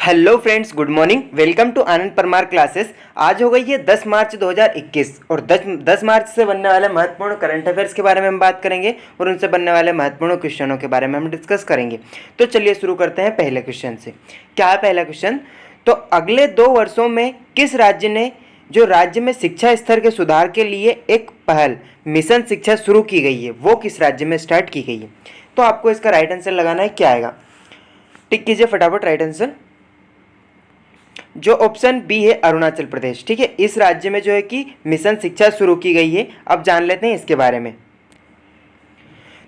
Hello friends, good morning. Welcome to Anand Parmar classes. आज हो गई है 10 मार्च 2021 और 10 मार्च से बनने वाले महत्वपूर्ण करंट अफेयर्स के बारे में हम बात करेंगे और उनसे बनने वाले महत्वपूर्ण क्वेश्चनों के बारे में हम डिस्कस करेंगे। तो चलिए शुरू करते हैं पहले क्वेश्चन से। क्या है पहला क्वेश्चन? तो अगले 2 वर्षों में किस राज्य ने जो राज्य में शिक्षा स्तर के सुधार के लिए एक पहल मिशन शिक्षा शुरू की गई है, वो किस राज्य में स्टार्ट की गई है? तो आपको इसका राइट आंसर लगाना है। क्या आएगा? टिक कीजिए फटाफट राइट आंसर। जो ऑप्शन बी है अरुणाचल प्रदेश। ठीक है, इस राज्य में जो है कि मिशन शिक्षा शुरू की गई है। अब जान लेते हैं इसके बारे में।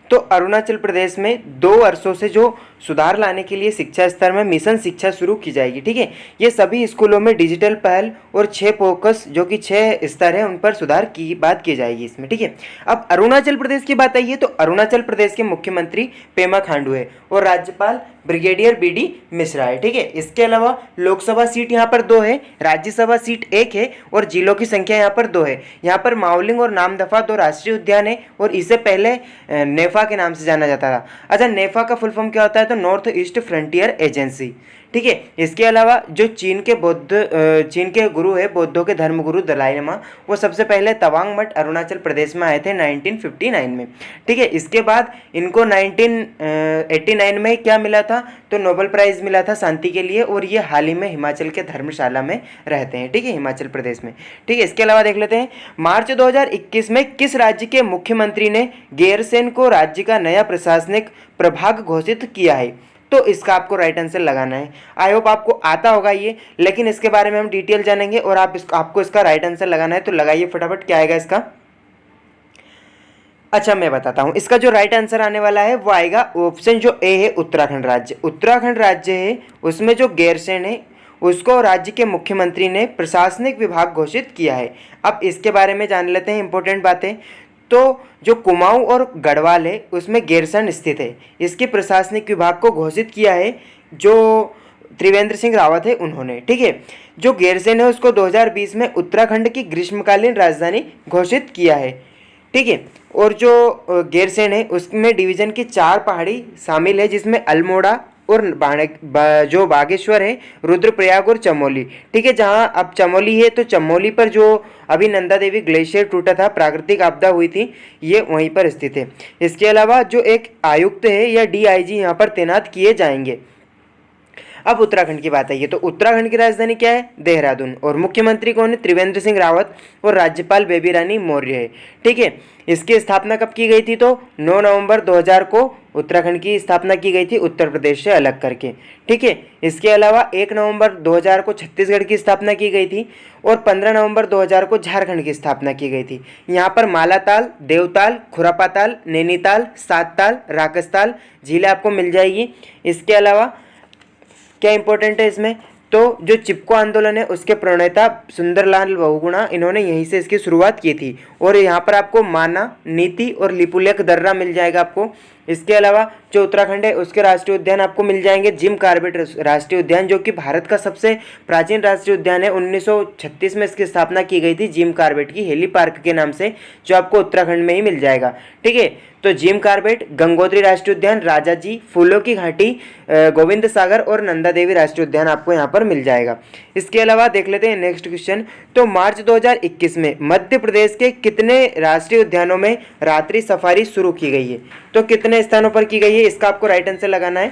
तो अरुणाचल प्रदेश में 2 वर्षों से जो सुधार लाने के लिए शिक्षा स्तर में मिशन शिक्षा शुरू की जाएगी। ठीक है, ये सभी स्कूलों में डिजिटल पहल और 6 फोकस जो कि 6 स्तर है उन पर सुधार की बात की जाएगी इसमें। ठीक है, अब अरुणाचल प्रदेश की बात आई है तो अरुणाचल प्रदेश के मुख्यमंत्री पेमा खांडू है और राज्यपाल ब्रिगेडियर बी.डी. मिश्रा है। ठीक है, इसके अलावा लोकसभा सीट यहाँ पर 2 है, राज्यसभा सीट 1 है और जिलों की संख्या यहाँ पर 2 है। यहाँ पर मावलिंग और नामदफा 2 राष्ट्रीय उद्यान है और इसे पहले नेफा के नाम से जाना जाता था। अच्छा, नेफा का फुल फॉर्म क्या होता है? तो नॉर्थ ईस्ट फ्रंटियर एजेंसी। ठीक है, इसके अलावा जो चीन के गुरु है, बौद्धों के धर्मगुरु दलाई लामा, वो सबसे पहले तवांग मठ अरुणाचल प्रदेश में आए थे 1959 में। ठीक है, इसके बाद इनको 1989 में क्या मिला था? तो नोबेल प्राइज़ मिला था शांति के लिए और ये हाल ही में हिमाचल के धर्मशाला में रहते हैं। ठीक है, हिमाचल प्रदेश में। ठीक है, इसके अलावा देख लेते हैं मार्च 2021 में किस राज्य के मुख्यमंत्री ने गैरसैंण को राज्य का नया प्रशासनिक प्रभाग घोषित किया है? तो इसका आपको राइट आंसर लगाना है। आई होप आपको आता होगा ये, लेकिन इसके बारे में हम डिटेल जानेंगे और आपको इसका राइट आंसर लगाना है। तो लगाइए फटाफट, क्या आएगा इसका? अच्छा, मैं बताता हूँ। इसका जो राइट आंसर आने वाला है वो आएगा ऑप्शन जो ए है उत्तराखंड राज्य। उत्तराखंड राज्य है, उसमें जो गैरसैंण है उसको राज्य के मुख्यमंत्री ने प्रशासनिक विभाग घोषित किया है। अब इसके बारे में जान लेते हैं इंपॉर्टेंट बातें। तो जो कुमाऊं और गढ़वाल है उसमें गैरसैंण स्थित है। इसके प्रशासनिक विभाग को घोषित किया है जो त्रिवेंद्र सिंह रावत है उन्होंने। ठीक है, जो गैरसैंण है उसको 2020 में उत्तराखंड की ग्रीष्मकालीन राजधानी घोषित किया है। ठीक है, और जो गैरसैंण है उसमें डिवीजन की 4 पहाड़ी शामिल है, जिसमें अल्मोड़ा और जो बागेश्वर है, रुद्रप्रयाग और चमोली। ठीक है, जहाँ अब चमोली है तो चमोली पर जो अभी नंदा देवी ग्लेशियर टूटा था, प्राकृतिक आपदा हुई थी, ये वहीं पर स्थित है। इसके अलावा जो एक आयुक्त है या डीआईजी यहाँ पर तैनात किए जाएंगे। अब उत्तराखंड की बात आई है तो उत्तराखंड की राजधानी क्या है? देहरादून। और मुख्यमंत्री कौन है? त्रिवेंद्र सिंह रावत और राज्यपाल बेबी रानी मौर्य है। ठीक है, इसकी स्थापना कब की गई थी? तो 9 नवंबर 2000 को उत्तराखंड की स्थापना की गई थी, उत्तर प्रदेश से अलग करके। ठीक है, इसके अलावा 1 नवंबर 2000 को छत्तीसगढ़ की स्थापना की गई थी और 15 नवंबर 2000 को झारखंड की स्थापना की गई थी। यहाँ पर मालाताल, देवताल, खुरापाताल, नैनीताल, सातताल, राकसताल झीलें आपको मिल जाएगी। इसके अलावा क्या इंपॉर्टेंट है इसमें? तो जो चिपको आंदोलन है उसके प्रणेता सुंदरलाल बहुगुणा, इन्होंने यहीं से इसकी शुरुआत की थी। और यहाँ पर आपको माना, नीति और लिपुलेख दर्रा मिल जाएगा आपको। इसके अलावा जो उत्तराखंड है उसके राष्ट्रीय उद्यान आपको मिल जाएंगे। जिम कॉर्बेट राष्ट्रीय उद्यान, जो कि भारत का सबसे प्राचीन राष्ट्रीय उद्यान है, 1936 में इसकी स्थापना की गई थी जिम कॉर्बेट की, हेली पार्क के नाम से, जो आपको उत्तराखंड में ही मिल जाएगा। ठीक है, तो जिम कॉर्बेट, गंगोत्री राष्ट्रीय उद्यान, राजाजी, फूलों की घाटी, गोविंद सागर और नंदा देवी राष्ट्रीय उद्यान आपको यहाँ पर मिल जाएगा। इसके अलावा देख लेते हैं नेक्स्ट क्वेश्चन। तो मार्च 2021 में मध्य प्रदेश के कितने राष्ट्रीय उद्यानों में रात्रि सफारी शुरू की गई है? तो कितने स्थानों पर की गई है, इसका आपको राइट आंसर लगाना है।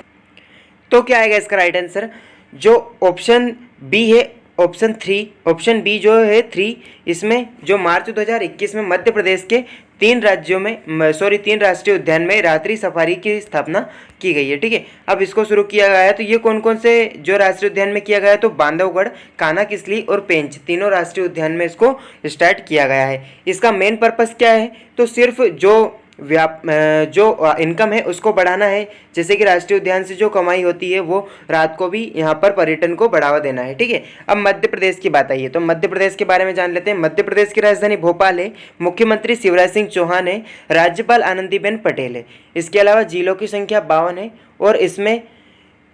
तो क्या आएगा इसका राइट आंसर? जो ऑप्शन बी है, ऑप्शन 3, ऑप्शन बी जो है 3, इसमें जो मार्च 2021 में मध्य प्रदेश के 3 राष्ट्रीय उद्यान में रात्रि सफारी की स्थापना की गई है। ठीक है, अब इसको शुरू किया गया है। तो ये कौन कौन से जो राष्ट्रीय उद्यान में किया गया है? तो बांधवगढ़, कान्हा किसली और पेंच, तीनों राष्ट्रीय उद्यान में इसको स्टार्ट किया गया है। इसका मेन पर्पस क्या है? तो सिर्फ जो इनकम है उसको बढ़ाना है। जैसे कि राष्ट्रीय उद्यान से जो कमाई होती है वो रात को भी यहाँ पर पर्यटन को बढ़ावा देना है। ठीक है, अब मध्य प्रदेश की बात आई है तो मध्य प्रदेश के बारे में जान लेते हैं। मध्य प्रदेश की राजधानी भोपाल है, मुख्यमंत्री शिवराज सिंह चौहान है, राज्यपाल आनंदीबेन पटेल है। इसके अलावा जिलों की संख्या 52 है और इसमें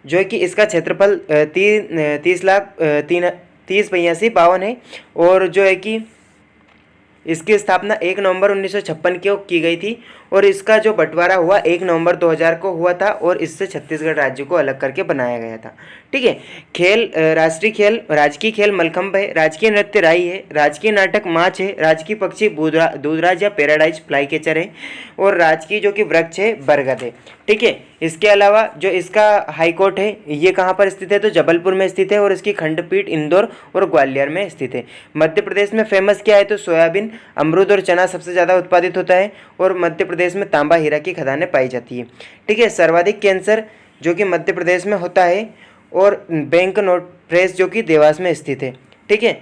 जो है कि इसका क्षेत्रफल 30,82,52 है और जो है कि इसकी स्थापना 1 नवंबर 1956 को की गई थी और इसका जो बंटवारा हुआ 1 नवंबर 2000 को हुआ था और इससे छत्तीसगढ़ राज्य को अलग करके बनाया गया था। ठीक है। खेल राष्ट्रीय खेल राजकीय खेल मलखंभ है, राजकीय नृत्य राई है, राजकीय नाटक माच है, राजकीय पक्षी दूधराज या पैराडाइज फ्लाई कैचर है और राजकीय जो कि वृक्ष है बरगद है। ठीक है। इसके अलावा जो इसका हाई कोर्ट है ये कहाँ पर स्थित है, तो जबलपुर में स्थित है और इसकी खंडपीठ इंदौर और ग्वालियर में स्थित है। मध्य प्रदेश में फेमस क्या है, तो सोयाबीन, अमरूद और चना सबसे ज़्यादा उत्पादित होता है और मध्य प्रदेश में तांबा हीरा की खदानें पाई जाती है। ठीक है। सर्वाधिक कैंसर जो कि मध्य प्रदेश में होता है और बैंक नोट प्रेस जो कि देवास में स्थित है। ठीक है।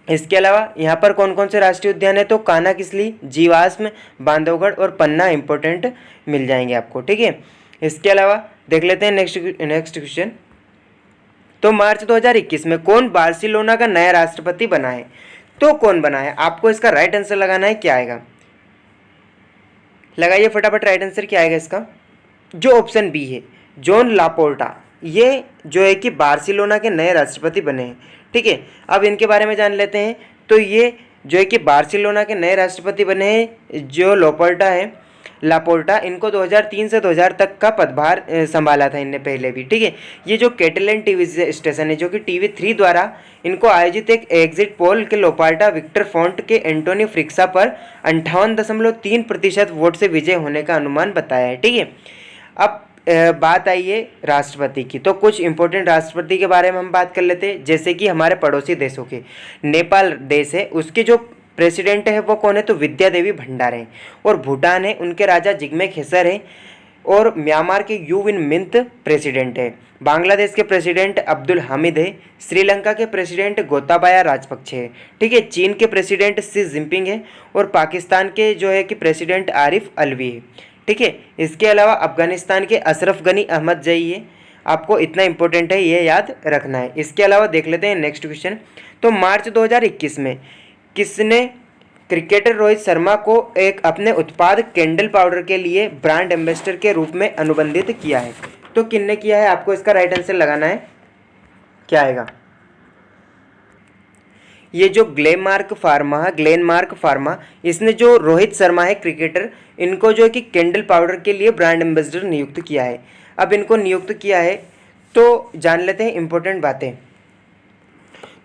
इसके अलावा यहाँ पर कौन कौन से राष्ट्रीय उद्यान है, तो कान्हा किसली, जीवाश्म, बांधवगढ़ और पन्ना इंपॉर्टेंट मिल जाएंगे आपको। ठीक है। इसके अलावा देख लेते हैं नेक्स्ट क्वेश्चन। तो मार्च 2021 में कौन बार्सिलोना का नया राष्ट्रपति बना है, तो कौन बना है, आपको इसका राइट आंसर लगाना है। क्या आएगा, लगाइए फटाफट राइट आंसर क्या आएगा इसका। जो ऑप्शन बी है जॉन लापोर्टा, ये जो है कि बार्सिलोना के नए राष्ट्रपति बने हैं। ठीक है। अब इनके बारे में जान लेते हैं। तो ये जो है कि बार्सिलोना के नए राष्ट्रपति बने हैं जो लापोर्टा, इनको 2003 से 2000 तक का पदभार संभाला था इनने पहले भी। ठीक है। ये जो कैटलन टीवी स्टेशन है जो कि TV3 द्वारा इनको आयोजित एक एग्जिट पोल के लोपार्टा विक्टर फोंट के एंटोनी फ्रिक्सा पर 58.3% वोट से विजय होने का अनुमान बताया है। ठीक है। अब बात आई है राष्ट्रपति की, तो कुछ इंपॉर्टेंट राष्ट्रपति के बारे में हम बात कर लेते हैं। जैसे कि हमारे पड़ोसी देशों के नेपाल देश है, उसके जो प्रेसिडेंट है वो कौन है, तो विद्या देवी भंडार है। और भूटान है, उनके राजा जिग्मे खेसर है। और म्यांमार के यू विन मिंत प्रेसिडेंट है। बांग्लादेश के प्रेसिडेंट अब्दुल हामिद है। श्रीलंका के प्रेसिडेंट गोताबाया राजपक्षे है। ठीक है। चीन के प्रेसिडेंट शी जिनपिंग है और पाकिस्तान के जो है कि प्रेसिडेंट आरिफ अलवी है। ठीक है। इसके अलावा अफगानिस्तान के अशरफ गनी अहमद जई है। आपको इतना इंपॉर्टेंट है, ये याद रखना है। इसके अलावा देख लेते हैं नेक्स्ट क्वेश्चन। तो मार्च 2021 में किसने क्रिकेटर रोहित शर्मा को एक अपने उत्पाद कैंडल पाउडर के लिए ब्रांड एम्बेसडर के रूप में अनुबंधित किया है, तो किसने किया है, आपको इसका राइट आंसर लगाना है। क्या आएगा, ये जो ग्लेनमार्क फार्मा इसने जो रोहित शर्मा है क्रिकेटर, इनको जो है कि कैंडल पाउडर के लिए ब्रांड एम्बेसडर नियुक्त किया है। अब इनको नियुक्त किया है तो जान लेते हैं इंपॉर्टेंट बातें।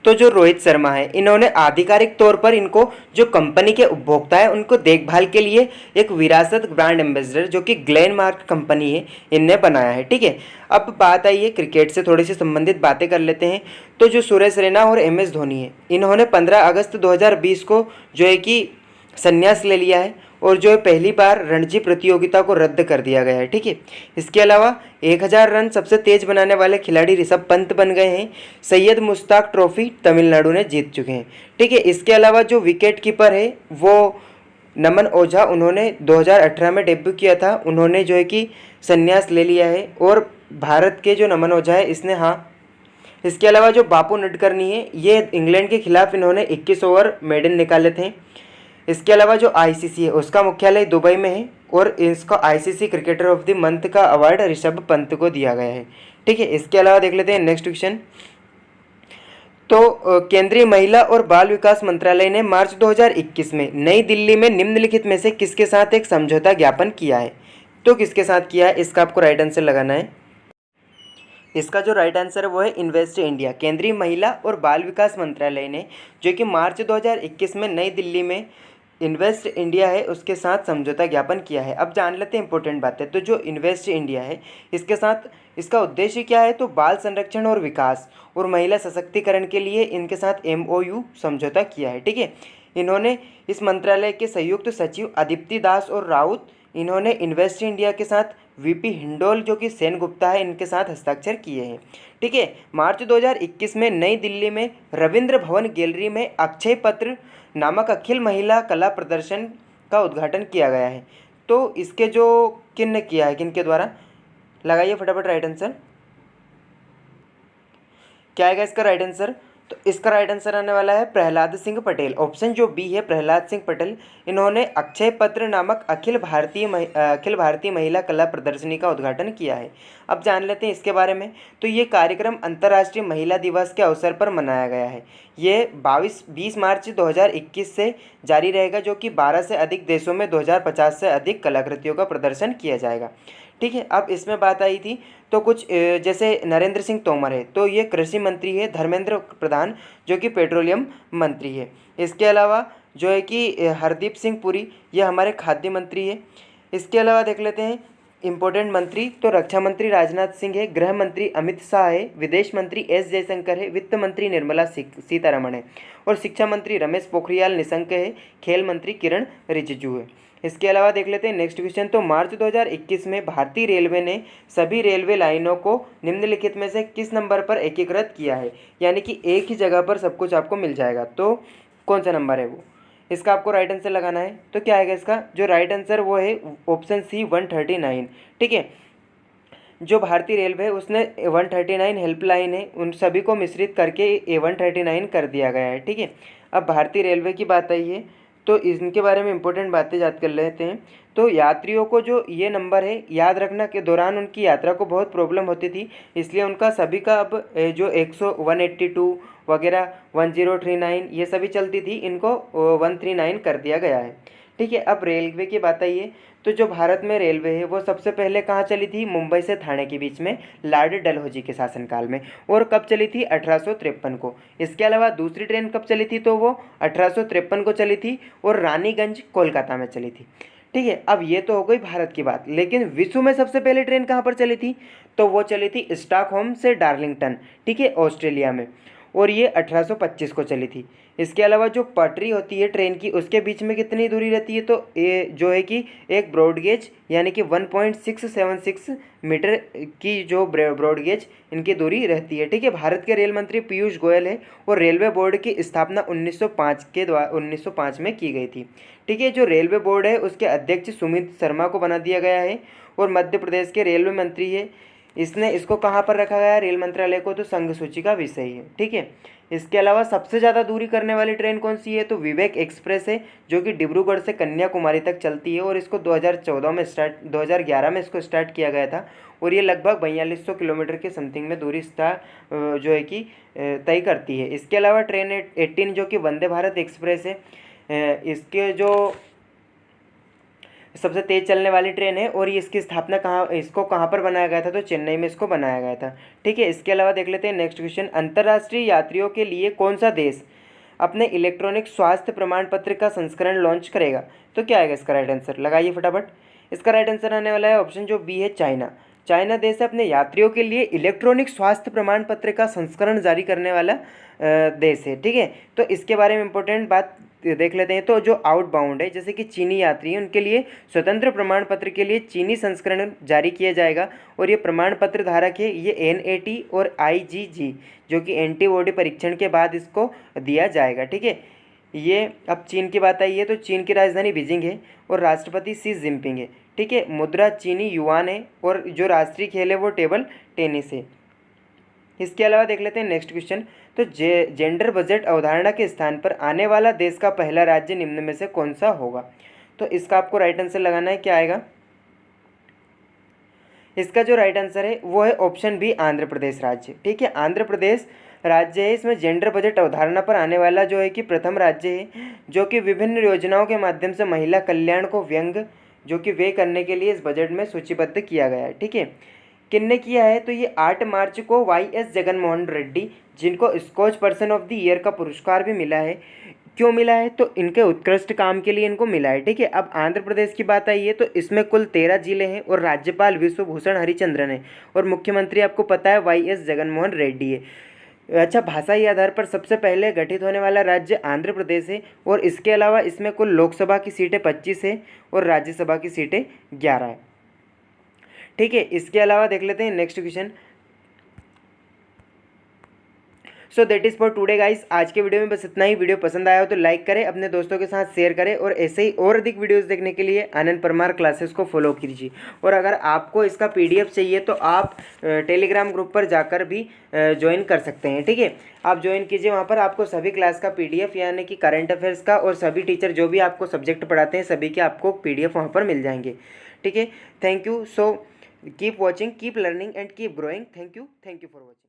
तो जो रोहित शर्मा है इन्होंने आधिकारिक तौर पर इनको जो कंपनी के उपभोक्ता है उनको देखभाल के लिए एक विरासत ब्रांड एम्बेसडर जो कि ग्लेनमार्क कंपनी है इनने बनाया है। ठीक है। अब बात आई है क्रिकेट से थोड़ी सी संबंधित बातें कर लेते हैं। तो जो सुरेश रैना और MS धोनी है इन्होंने 15 अगस्त 2020 को जो है कि संन्यास ले लिया है और जो है पहली बार रणजी प्रतियोगिता को रद्द कर दिया गया है। ठीक है। इसके अलावा 1000 रन सबसे तेज बनाने वाले खिलाड़ी ऋषभ पंत बन गए हैं। सैयद मुश्ताक ट्रॉफी तमिलनाडु ने जीत चुके हैं। ठीक है। इसके अलावा जो विकेट कीपर है वो नमन ओझा, उन्होंने 2018 में डेब्यू किया था, उन्होंने जो है कि संन्यास ले लिया है। और भारत के जो नमन ओझा है इसने इसके अलावा जो बापू नडकर्णी है ये इंग्लैंड के खिलाफ इन्होंने 21 ओवर मेडन निकाले थे। इसके अलावा जो ICC है उसका मुख्यालय दुबई में है और इसका ICC cricketer of the month का अवार्ड ऋषभ पंत को दिया गया है। ठीक है। इसके अलावा देख लेते हैं नेक्स्ट क्वेश्चन। तो केंद्रीय महिला और बाल विकास मंत्रालय ने मार्च 2021 में नई दिल्ली में निम्नलिखित में से किसके साथ एक समझौता ज्ञापन किया है, तो किसके साथ किया है, इसका आपको राइट आंसर लगाना है। इसका जो राइट आंसर है वो है इन्वेस्ट इंडिया। केंद्रीय महिला और बाल विकास मंत्रालय ने जो कि मार्च 2021 में नई दिल्ली में इन्वेस्ट इंडिया है उसके साथ समझौता ज्ञापन किया है। अब जान लेते हैं इंपॉर्टेंट बातें। तो जो इन्वेस्ट इंडिया है इसके साथ इसका उद्देश्य क्या है, तो बाल संरक्षण और विकास और महिला सशक्तिकरण के लिए इनके साथ MOU समझौता किया है। ठीक है। इन्होंने इस मंत्रालय के संयुक्त सचिव अदिति दास और राउत इन्होंने इन्वेस्ट इंडिया के साथ VP हिंडोल जो कि सेन गुप्ता है इनके साथ हस्ताक्षर किए हैं। ठीक है। मार्च 2021 में नई दिल्ली में रविंद्र भवन गैलरी में अक्षय पत्र नामक अखिल महिला कला प्रदर्शन का उद्घाटन किया गया है। तो इसके जो किन किया है, किनके द्वारा, लगाइए फटाफट राइट आंसर। क्या आएगा इसका राइट आंसर, तो इसका राइट आंसर आने वाला है प्रहलाद सिंह पटेल। ऑप्शन जो बी है प्रहलाद सिंह पटेल। इन्होंने अक्षय पत्र नामक अखिल भारतीय महिला कला प्रदर्शनी का उद्घाटन किया है। अब जान लेते हैं इसके बारे में। तो ये कार्यक्रम अंतर्राष्ट्रीय महिला दिवस के अवसर पर मनाया गया है। ये 20 मार्च 2021 से जारी रहेगा, जो कि 12 से अधिक देशों में 2050 से अधिक कलाकृतियों का प्रदर्शन किया जाएगा। ठीक है, अब इसमें बात आई थी तो कुछ जैसे नरेंद्र सिंह तोमर है तो ये कृषि मंत्री है, धर्मेंद्र प्रधान जो कि पेट्रोलियम मंत्री है। इसके अलावा जो है कि हरदीप सिंह पुरी ये हमारे खाद्य मंत्री है। इसके अलावा देख लेते हैं इम्पोर्टेंट मंत्री, तो रक्षा मंत्री राजनाथ सिंह है, गृह मंत्री अमित शाह है, विदेश मंत्री एस जयशंकर है, वित्त मंत्री निर्मला सीतारमण है और शिक्षा मंत्री रमेश पोखरियाल निशंक है, खेल मंत्री किरण रिजिजू है। इसके अलावा देख लेते हैं नेक्स्ट क्वेश्चन। तो मार्च 2021 में भारतीय रेलवे ने सभी रेलवे लाइनों को निम्नलिखित में से किस नंबर पर एकीकृत किया है, यानी कि एक ही जगह पर सब कुछ आपको मिल जाएगा, तो कौन सा नंबर है वो, इसका आपको राइट आंसर लगाना है। तो क्या आएगा इसका जो राइट आंसर वो है ऑप्शन सी 139। ठीक है, जो भारतीय रेलवे है उसने 139 हेल्पलाइन है उन सभी को मिश्रित करके 139 कर दिया गया है। ठीक है, अब भारतीय रेलवे की बात आई है तो इनके बारे में इंपॉर्टेंट बातें याद कर लेते हैं। तो यात्रियों को जो ये नंबर है याद रखना के दौरान उनकी यात्रा को बहुत प्रॉब्लम होती थी, इसलिए उनका सभी का अब जो 182 वगैरह 1039 ये सभी चलती थी, इनको 139 कर दिया गया है। ठीक है, अब रेलवे की बात आई है तो जो भारत में रेलवे है वो सबसे पहले कहाँ चली थी, मुंबई से ठाणे के बीच में लॉर्ड डलहौजी के शासनकाल में, और कब चली थी 1853 को। इसके अलावा दूसरी ट्रेन कब चली थी तो वो 1853 को चली थी और रानीगंज कोलकाता में चली थी। ठीक है, अब ये तो हो गई भारत की बात, लेकिन विश्व में सबसे पहले ट्रेन कहाँ पर चली थी तो वो चली थी स्टॉकहोम से डार्लिंगटन, ठीक है, ऑस्ट्रेलिया में, और ये 1825 को चली थी। इसके अलावा जो पटरी होती है ट्रेन की उसके बीच में कितनी दूरी रहती है तो ये जो है कि एक ब्रॉड गेज यानी कि 1.676 मीटर की जो ब्रॉड गेज इनकी दूरी रहती है। ठीक है, भारत के रेल मंत्री पीयूष गोयल है और रेलवे बोर्ड की स्थापना 1905 में की गई थी। ठीक है, जो रेलवे बोर्ड है उसके अध्यक्ष सुमित शर्मा को बना दिया गया है और मध्य प्रदेश के रेलवे मंत्री है। इसको कहाँ पर रखा गया है रेल मंत्रालय को, तो संघ सूची का विषय है। ठीक है, इसके अलावा सबसे ज़्यादा दूरी करने वाली ट्रेन कौन सी है तो विवेक एक्सप्रेस है, जो कि डिब्रूगढ़ से कन्याकुमारी तक चलती है और इसको 2011 में इसको स्टार्ट किया गया था और ये लगभग 4200 किलोमीटर के समथिंग में दूरी जो है कि तय करती है। इसके अलावा ट्रेन 18 जो कि वंदे भारत एक्सप्रेस है, इसके जो सबसे तेज़ चलने वाली ट्रेन है और ये इसकी स्थापना कहाँ पर बनाया गया था तो चेन्नई में इसको बनाया गया था। ठीक है, इसके अलावा देख लेते हैं नेक्स्ट क्वेश्चन। अंतर्राष्ट्रीय यात्रियों के लिए कौन सा देश अपने इलेक्ट्रॉनिक स्वास्थ्य प्रमाण पत्र का संस्करण लॉन्च करेगा, तो क्या आएगा इसका राइट आंसर, लगाइए फटाफट। इसका राइट आंसर आने वाला है ऑप्शन जो बी है चाइना। चाइना देश अपने यात्रियों के लिए इलेक्ट्रॉनिक स्वास्थ्य प्रमाण पत्र का संस्करण जारी करने वाला देश है। ठीक है, तो इसके बारे में इंपॉर्टेंट बात देख लेते हैं। तो जो आउटबाउंड है जैसे कि चीनी यात्री हैं उनके लिए स्वतंत्र प्रमाण पत्र के लिए चीनी संस्करण जारी किया जाएगा और ये प्रमाण पत्र धारक है ये NAT और IgG जो कि एंटीबॉडी परीक्षण के बाद इसको दिया जाएगा। ठीक है, ये अब चीन की बात आई है तो चीन की राजधानी बीजिंग है और राष्ट्रपति शी जिनपिंग है। ठीक है, मुद्रा चीनी युआन है और जो राष्ट्रीय खेल है वो टेबल टेनिस है। इसके अलावा देख लेते हैं नेक्स्ट क्वेश्चन। तो जेंडर बजट अवधारणा के स्थान पर आने वाला देश का पहला राज्य निम्न में से कौन सा होगा, तो इसका आपको राइट आंसर लगाना है। क्या आएगा इसका जो राइट आंसर है वो है ऑप्शन बी आंध्र प्रदेश राज्य। ठीक है, आंध्र प्रदेश राज्य है, इसमें जेंडर बजट अवधारणा पर आने वाला जो है कि प्रथम राज्य है जो कि विभिन्न योजनाओं के माध्यम से महिला कल्याण को व्यंग जो कि व्यय करने के लिए इस बजट में सूचीबद्ध किया गया है। ठीक है, किसने किया है तो ये 8 मार्च को YS जगनमोहन रेड्डी, जिनको Skoch person of the year का पुरस्कार भी मिला है। क्यों मिला है तो इनके उत्कृष्ट काम के लिए इनको मिला है। ठीक है, अब आंध्र प्रदेश की बात आई है तो इसमें कुल 13 जिले हैं और राज्यपाल विश्वभूषण हरिचंद्रन है और मुख्यमंत्री आपको पता है YS जगनमोहन रेड्डी है। अच्छा, भाषाई आधार पर सबसे पहले गठित होने वाला राज्य आंध्र प्रदेश है और इसके अलावा इसमें कुल लोकसभा की सीटें 25 है और राज्यसभा की सीटें 11 है। ठीक है, इसके अलावा देख लेते हैं next question. So that is for today guys. आज के वीडियो में बस इतना ही। वीडियो पसंद आया हो तो लाइक करें, अपने दोस्तों के साथ शेयर करें और ऐसे ही और अधिक वीडियोस देखने के लिए आनंद परमार क्लासेस को फॉलो कीजिए। और अगर आपको इसका पीडीएफ चाहिए तो आप टेलीग्राम ग्रुप पर जाकर भी ज्वाइन कर सकते हैं। ठीक है, आप ज्वाइन कीजिए, वहाँ पर आपको सभी क्लास का पीडीएफ यानी कि करंट अफेयर्स का और सभी टीचर जो भी आपको सब्जेक्ट पढ़ाते हैं सभी के आपको पीडीएफ वहाँ पर मिल जाएंगे। ठीक है, thank you. So keep watching, keep learning and keep growing. Thank you for watching.